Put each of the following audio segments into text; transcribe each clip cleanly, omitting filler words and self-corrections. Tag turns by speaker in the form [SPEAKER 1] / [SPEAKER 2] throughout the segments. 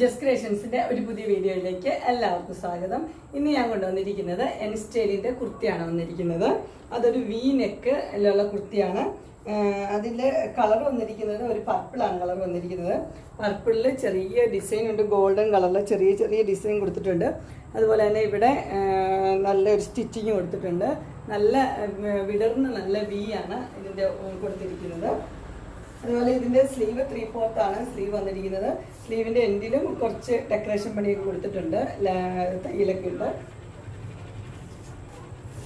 [SPEAKER 1] Just ക്രിയേഷൻസിന്റെ ഒരു പുതിയ വീഡിയോയിലേക്ക് എല്ലാവർക്കും സ്വാഗതം. ഇന്ന് ഞാൻ കൊണ്ടുവന്നിരിക്കുന്നത് എൻസ്റ്റൈലിന്റെ കുർത്തിയാണ് വന്നിരിക്കുന്നത്. അതൊരു വി നെക്കിലുള്ള കുർത്തിയാണ്. അതിന്റെ കളർ വന്നിരിക്കുന്നത് ഒരു പർപ്പിളാണ് കളർ വന്നിരിക്കുന്നത്. പർപ്പിളിൽ ചെറിയ ഡിസൈൻ ഉണ്ട്, ഗോൾഡൻ കളറിൽ ചെറിയ ചെറിയ ഡിസൈൻ കൊടുത്തിട്ടുണ്ട്. അതുപോലെ തന്നെ ഇവിടെ നല്ലൊരു സ്റ്റിച്ചിങ് കൊടുത്തിട്ടുണ്ട്. നല്ല വിടർന്ന് നല്ല വി ആണ് ഇതിന്റെ കൊടുത്തിരിക്കുന്നത്. അതുപോലെ ഇതിന്റെ സ്ലീവ് 3/4 ആണ് സ്ലീവ് വന്നിരിക്കുന്നത്. സ്ലീവിന്റെ എൻഡിലും കുറച്ച് ഡെക്കറേഷൻ പണിയൊക്കെ കൊടുത്തിട്ടുണ്ട്, തയ്യലൊക്കെ ഉണ്ട്.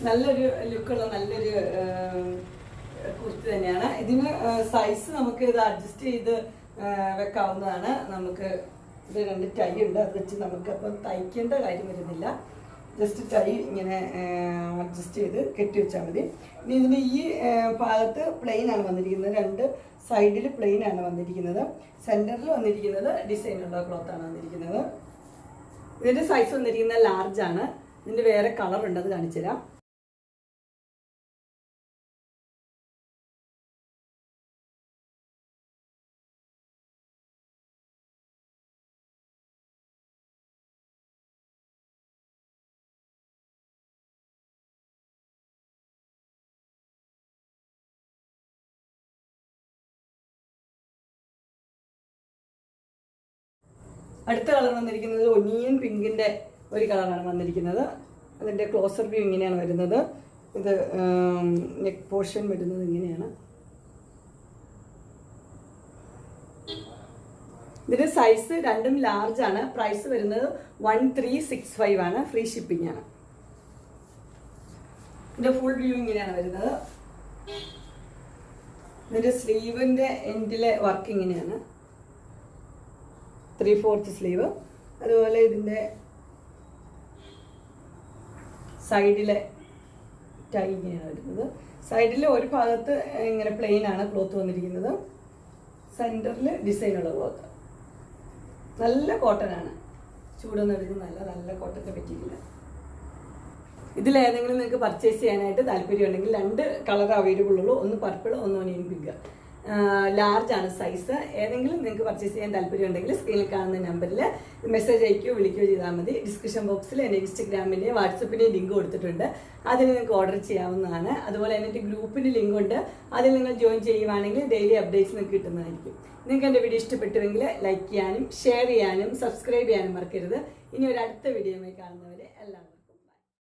[SPEAKER 1] നല്ലൊരു ലുക്കുള്ള നല്ലൊരു കുർത്തി തന്നെയാണ്. ഇതിന് സൈസ് നമുക്ക് ഇത് അഡ്ജസ്റ്റ് ചെയ്ത് വെക്കാവുന്നതാണ്. നമുക്ക് ഇത് 2 ടൈ ഉണ്ട്, അത് വെച്ച് നമുക്ക് അപ്പം തയ്ക്കേണ്ട കാര്യം വരുന്നില്ല. ജസ്റ്റ് ടൈ ഇങ്ങനെ അഡ്ജസ്റ്റ് ചെയ്ത് കെട്ടി വെച്ചാൽ മതി. ഇനി ഇതിന് ഈ ഭാഗത്ത് പ്ലെയിൻ ആണ് വന്നിരിക്കുന്നത്, 2 സൈഡിൽ പ്ലെയിൻ ആണ് വന്നിരിക്കുന്നത്. സെൻറ്ററിൽ വന്നിരിക്കുന്നത് ഡിസൈനുള്ള ക്ലോത്താണ് വന്നിരിക്കുന്നത്. ഇതിൻ്റെ സൈസ് വന്നിരിക്കുന്നത് ലാർജ് ആണ്. ഇതിൻ്റെ വേറെ കളർ ഉണ്ട്, അത് കാണിച്ചു തരാം. അടുത്ത കളർ വന്നിരിക്കുന്നത് ഒനിയൻ പിങ്കിന്റെ ഒരു കളറാണ് വന്നിരിക്കുന്നത്. അതിന്റെ ക്ലോസർ വ്യൂ ഇങ്ങനെയാണ് വരുന്നത്. ഇത് നെക്ക് പോർഷൻ വരുന്നത് ഇങ്ങനെയാണ്. ഇതിന്റെ സൈസ് രണ്ടും ലാർജ് ആണ്. പ്രൈസ് വരുന്നത് 1365 ആണ്. ഫ്രീ ഷിപ്പിംഗ് ആണ്. ഇതിന്റെ ഫുൾ വ്യൂ ഇങ്ങനെയാണ് വരുന്നത്. ഇതിന്റെ സ്ലീവിന്റെ എൻഡിലെ വർക്ക് ഇങ്ങനെയാണ്, 3/4 സ്ലീവ്. അതുപോലെ ഇതിൻ്റെ സൈഡിലെ ടൈ ഇങ്ങനെയാണ് വരുന്നത്. സൈഡിൽ ഒരു ഭാഗത്ത് ഇങ്ങനെ പ്ലെയിൻ ആണ് ക്ലോത്ത് വന്നിരിക്കുന്നത്. സെൻറ്ററിൽ ഡിസൈനുള്ള ക്ലോത്ത്. നല്ല കോട്ടൺ ആണ്, ചൂടൊന്നും എടുക്കുന്നതല്ല, നല്ല കോട്ടൻ്റെ പറ്റിയില്ല. ഇതിലേതെങ്കിലും നിങ്ങൾക്ക് പർച്ചേസ് ചെയ്യാനായിട്ട് താല്പര്യം ഉണ്ടെങ്കിൽ 2 കളർ അവൈലബിൾ ഉള്ളൂ. ഒന്ന് പർപ്പിൾ, ഒന്ന് ഒനിയൻ പിങ്ക്. ലാർജ് ആണ് സൈസ്. ഏതെങ്കിലും നിങ്ങൾക്ക് പർച്ചേസ് ചെയ്യാൻ താല്പര്യം ഉണ്ടെങ്കിൽ സ്ക്രീനിൽ കാണുന്ന നമ്പറിൽ മെസ്സേജ് അയക്കുകയോ വിളിക്കുകയോ ചെയ്താൽ മതി. ഡിസ്ക്രിപ്ഷൻ ബോക്സിൽ എൻ്റെ ഇൻസ്റ്റഗ്രാമിൻ്റെയും വാട്സപ്പിൻ്റെയും ലിങ്ക് കൊടുത്തിട്ടുണ്ട്. അതിൽ നിങ്ങൾക്ക് ഓർഡർ ചെയ്യാവുന്നതാണ്. അതുപോലെ എൻ്റെ ഗ്രൂപ്പിൻ്റെ ലിങ്ക് ഉണ്ട്, അതിൽ നിങ്ങൾ ജോയിൻ ചെയ്യുവാണെങ്കിൽ ഡെയിലി അപ്ഡേറ്റ്സ് നിങ്ങൾക്ക് കിട്ടുന്നതായിരിക്കും. നിങ്ങൾക്ക് എൻ്റെ വീഡിയോ ഇഷ്ടപ്പെട്ടുവെങ്കിൽ ലൈക്ക് ചെയ്യാനും ഷെയർ ചെയ്യാനും സബ്സ്ക്രൈബ് ചെയ്യാനും മറക്കരുത്. ഇനി ഒരു അടുത്ത വീഡിയോയുമായി കാണുന്നവരെ എല്ലാവരും